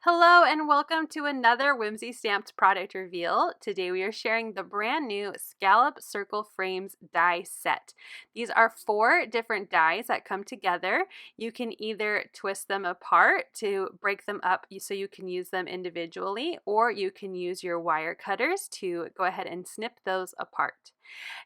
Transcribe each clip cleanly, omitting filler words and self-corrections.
Hello and welcome to another Whimsy Stamps product reveal. Today we are sharing the brand new Scallop Circle Frames die set. These are 4 different dies that come together. You can either twist them apart to break them up so you can use them individually, or you can use your wire cutters to go ahead and snip those apart.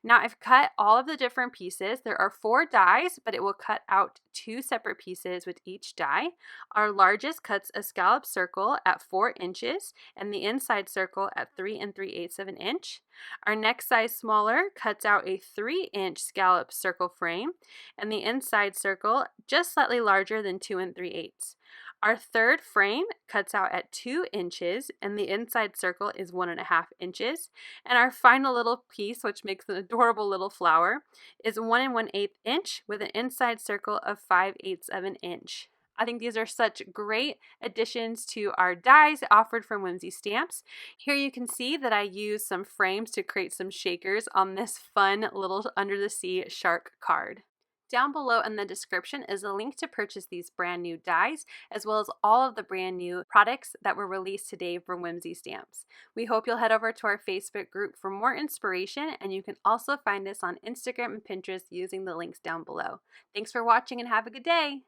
Now I've cut all of the different pieces. There are 4 dies, but it will cut out 2 separate pieces with each die. Our largest cuts a scallop circle at 4 inches and the inside circle at 3 3/8 of an inch. Our next size smaller cuts out a 3-inch scallop circle frame and the inside circle just slightly larger than 2 3/8. Our third frame cuts out at 2 inches and the inside circle is 1.5 inches. And our final little piece, which makes an adorable little flower, is 1 1/8 inch with an inside circle of 5/8 of an inch. I think these are such great additions to our dies offered from Whimsy Stamps. Here you can see that I used some frames to create some shakers on this fun little under the sea shark card. Down below in the description is a link to purchase these brand new dies, as well as all of the brand new products that were released today from Whimsy Stamps. We hope you'll head over to our Facebook group for more inspiration, and you can also find us on Instagram and Pinterest using the links down below. Thanks for watching and have a good day!